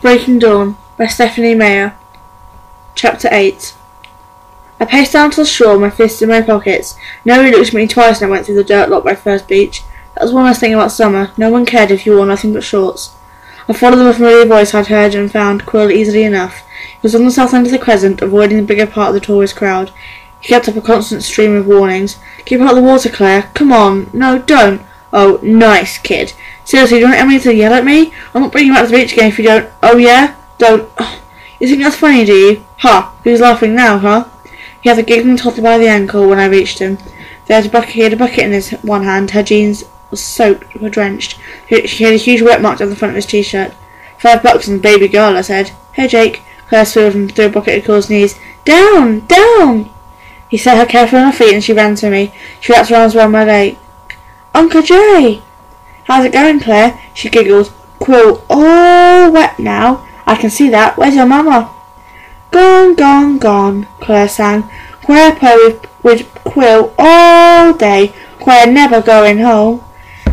Breaking Dawn by Stephanie Meyer. Chapter 8. I paced down to the shore, my fists in my pockets. Nobody looked at me twice when I went through the dirt lot by First Beach. That was one last thing about summer. No one cared if you wore nothing but shorts. I followed the familiar voice I'd heard and found Quill easily enough. He was on the south end of the crescent, avoiding the bigger part of the tourist crowd. He kept up a constant stream of warnings. Keep out of the water, Claire. Come on. No, don't. Oh, nice, kid. Seriously, do you want Emily to yell at me? I'm not bringing you back to the beach again if you don't. Oh, yeah? Don't. You think that's funny, do you? Ha! Who's laughing now, huh? He had the giggling toddler by the ankle when I reached him. He had a bucket in his one hand. Her jeans were soaked, were drenched. She had a huge wet mark down the front of his t-shirt. $5 and baby girl, I said. Hey, Jake. Claire swerved and threw a bucket at Quill's knees. Down! Down! He set her carefully on her feet and she ran to me. She wrapped her arms around my leg. Uncle Jay! How's it going, Claire? She giggled. Quill all wet now. I can see that. Where's your mama? Gone, gone, gone, Claire sang. Queer play with Quill all day. Queer never going home.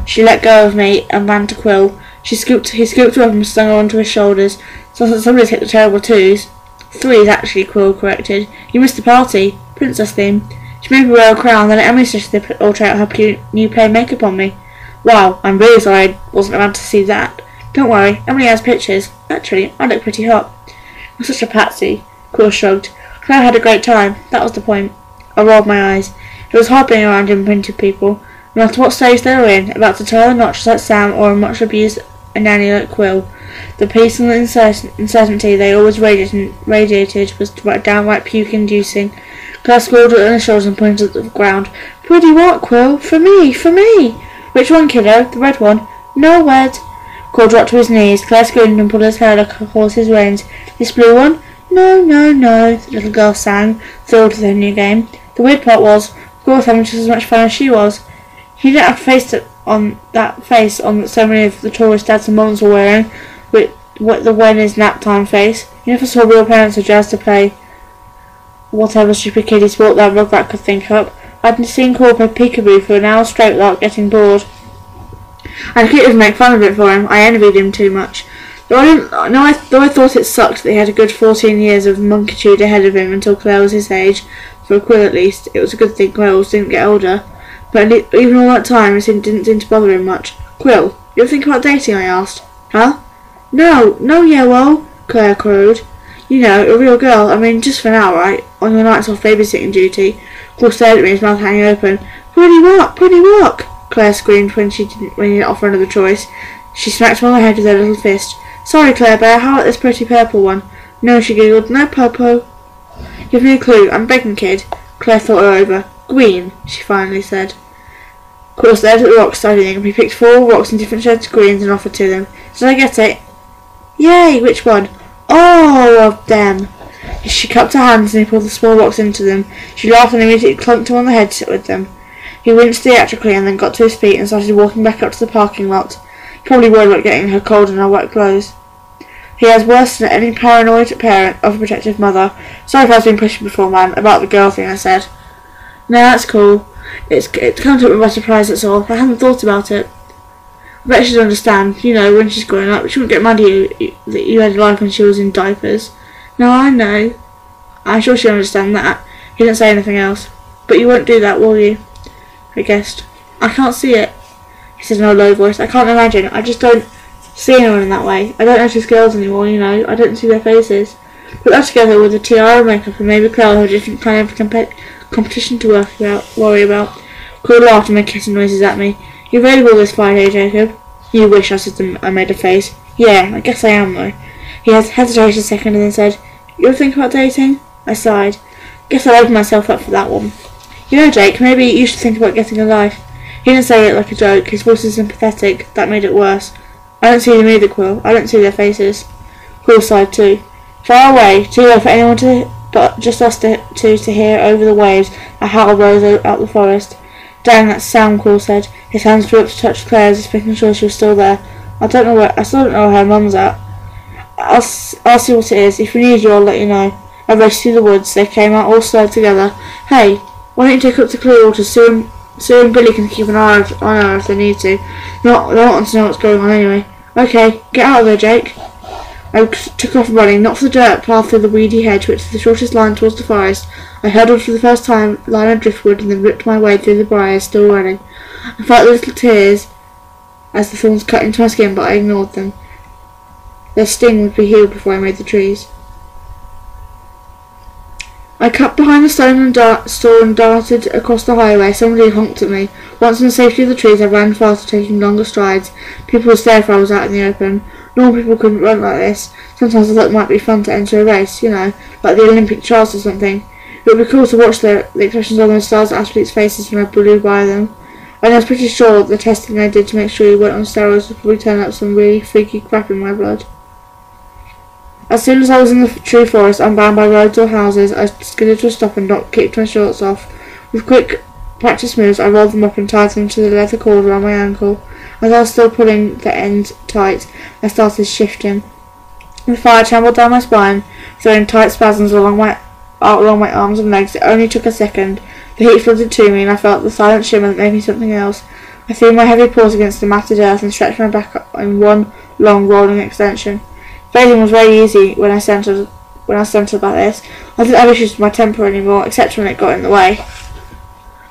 She let go of me and ran to Quill. He scooped her up and slung her onto his shoulders. So somebody's hit the terrible twos. Threes, actually, Quill corrected. You missed the party. Princess theme. She made me wear a crown, then Emily suggested they alter out her new plain makeup on me. Wow, I'm really sorry I wasn't around to see that. Don't worry, Emily has pictures. Actually, I look pretty hot. I'm such a patsy. Quill shrugged. Claire had a great time. That was the point. I rolled my eyes. It was hard being around imprinted people. No matter what stage they were in, about to tie the notches like Sam or a much abused nanny like Quill. The peace and the uncertainty they always radiated was downright puke-inducing. Claire squealed on her shoulders and pointed at the ground. Pretty what, Quill? For me! For me! Which one, kiddo? The red one? No, red. Quill dropped to his knees. Claire screamed and pulled his hair like a horse's reins. This blue one? No, no, no, the little girl sang, thrilled with her new game. The weird part was, Quill was having just as much fun as she was. He didn't have that face on so many of the tourist dads and mums were wearing, with the when is nap time face. You never saw real parents who jazzed to play whatever stupid kiddie sport that rugrat could think up. I'd seen Quill play peekaboo for an hour straight without getting bored. I couldn't make fun of it for him. I envied him too much. Though I thought it sucked that he had a good 14 years of monkeytude ahead of him until Claire was his age. For Quill at least, it was a good thing Claire didn't get older. But even all that time, it didn't seem to bother him much. Quill, you ever think about dating? I asked. Huh? No, yeah, well, Claire crowed. You know, a real girl. I mean, just for now, right? On your nights off babysitting duty. Quill stared at me, his mouth hanging open. Pretty what? Pretty what? Claire screamed when he didn't offer another choice. She smacked him on the head with her little fist. Sorry, Claire Bear, how about this pretty purple one? No, she giggled. No, Popo. Give me a clue. I'm begging, kid. Claire thought her over. Green, she finally said. Quill stared at the rocks studying, and he picked 4 rocks in different shades of greens and offered to them. Did I get it? Yay! Which one? All of them. She cupped her hands and he pulled the small rocks into them. She laughed and immediately clunked him on the head to sit with them. He winced theatrically and then got to his feet and started walking back up to the parking lot. He probably worried about getting her cold in her wet clothes. He has worse than any paranoid parent of a protective mother. Sorry if I was being pushy before, man, about the girl thing, I said. No, that's cool. It kind of took me by surprise, that's all. I hadn't thought about it. I bet she'd understand, you know, when she's growing up. She wouldn't get mad at you that you had a life when she was in diapers. No, I know. I'm sure she'll understand that. He didn't say anything else. But you won't do that, will you? I guessed. I can't see it, he said in a low voice. I can't imagine. I just don't see anyone in that way. I don't notice girls anymore, you know. I don't see their faces. Put that together with the tiara makeup and maybe Claire will have a different kind of competition to worry about. Quill laughed and made kissing noises at me. You available this Friday, Jacob? You wish, I said. I made a face. Yeah, I guess I am, though. He hesitated a second and then said, You ever think about dating? I sighed. Guess I'll open myself up for that one. You know, Jake, maybe you should think about getting a life. He didn't say it like a joke. His voice was sympathetic. That made it worse. I don't see them either, Quill. I don't see their faces. Quill sighed too. Far away, too low for anyone but just us to hear over the waves, a howl rose out the forest. Dang, that sound, Quill said. His hands flew up to touch Claire's, just making sure she was still there. I still don't know where her mum's at. I'll see what it is. If we need you, I'll let you know. I raced through the woods. They came out all slowed together. Hey, why don't you take up to Clearwater? Sue and Billy can keep an eye on her if they need to. They don't want to know what's going on anyway. Okay, get out of there, Jake. I took off running, not for the dirt path through the weedy hedge, which is the shortest line towards the forest. I hurdled for the first time a line of driftwood and then ripped my way through the briars, still running. I felt the little tears as the thorns cut into my skin, but I ignored them. Their sting would be healed before I made the trees. I cut behind the stone and store and darted across the highway. Somebody honked at me. Once in the safety of the trees, I ran faster, taking longer strides. People would stare if I was out in the open. Normal people couldn't run like this. Sometimes I thought it might be fun to enter a race, like the Olympic trials or something. It would be cool to watch the expressions on those stars' athletes' faces when I blew by them. And I was pretty sure the testing I did to make sure you weren't on steroids would probably turn up some really freaky crap in my blood. As soon as I was in the tree forest, unbound by roads or houses, I skidded to a stop and kicked my shorts off. With quick practice moves, I rolled them up and tied them to the leather cord around my ankle. As I was still pulling the ends tight, I started shifting. The fire trembled down my spine, throwing tight spasms along my arms and legs. It only took a second. The heat flooded to me, and I felt the silent shimmer that made me something else. I threw my heavy paws against the matted earth and stretched my back in one long rolling extension. Bathing was very easy when I centred about this. I didn't have issues with my temper anymore, except when it got in the way.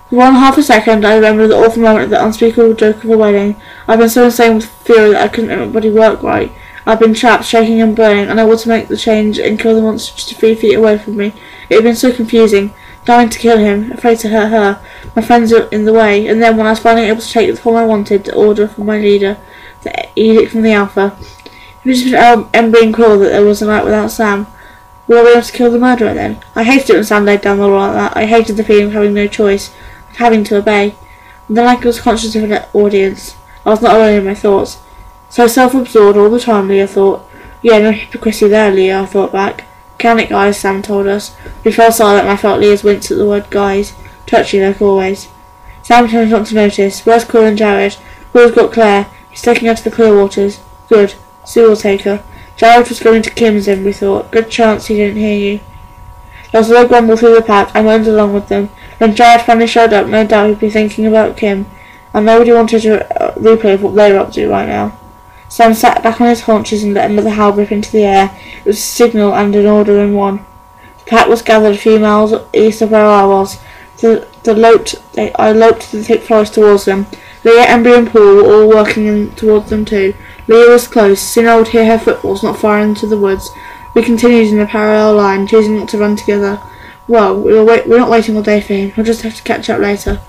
For 1/2 second, I remembered the awful moment of the unspeakable joke of a wedding. I'd been so insane with fury that I couldn't make my body work right. I'd been trapped, shaking and burning, and I wanted to make the change and kill the monster just 3 feet away from me. It had been so confusing, dying to kill him, afraid to hurt her, my friends were in the way, and then when I was finally able to take the form I wanted, the order from my leader, the edict from the Alpha. It was just being cruel that there was a night without Sam. Would I be able to kill the murderer then? I hated it when Sam laid down the law like that. I hated the feeling of having no choice, of having to obey. And then I was conscious of an audience. I was not alone in my thoughts. So self-absorbed all the time, Leah thought. Yeah, no hypocrisy there, Leah, I thought back. Mechanic guys, Sam told us. We fell silent and I felt Leah's wince at the word guys, touchy like always. Sam turned not to notice. Where's Quill and Jared? Quill's got Claire. He's taking us to the clear waters. Good. Sue will take her. Jared was going to Kim's then, we thought. Good chance he didn't hear you. There was a low grumble through the pack. I moaned along with them. When Jared finally showed up, no doubt he'd be thinking about Kim. And nobody wanted to replay what they were up to right now. Sam sat back on his haunches and let another howl rip into the air. It was a signal and an order in one. The pack was gathered a few miles east of where I was. I loped through the thick forest towards them. Leah, Embry and Paul were all working towards them too. Leah was close. Soon I would hear her footfalls not far into the woods. We continued in a parallel line, choosing not to run together. Well, we're not waiting all day for him. He'll just have to catch up later.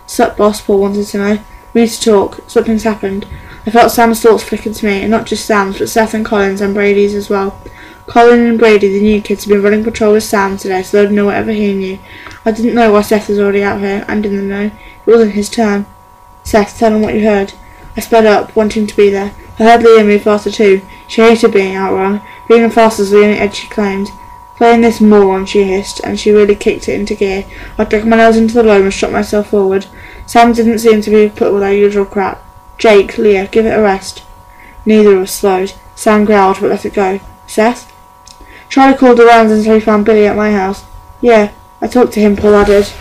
Sup, boss? Paul wanted to know. We need to talk. Something's happened. I felt Sam's thoughts flicker to me, and not just Sam's, but Seth and Colin's and Brady's as well. Colin and Brady, the new kids, had been running patrol with Sam today, so they'd know whatever he knew. I didn't know why Seth was already out here, and didn't know. It wasn't his turn. Seth, tell him what you heard. I sped up, wanting to be there. I heard Leah move faster too. She hated being outrun. Being the fastest was the only edge she claimed. Playing this moron, she hissed, and she really kicked it into gear. I dug my nose into the loam and shot myself forward. Sam didn't seem to be put with our usual crap. Jake, Leah, give it a rest. Neither of us slowed. Sam growled, but let it go. Seth? Charlie called around until he found Billy at my house. Yeah, I talked to him, Paul added.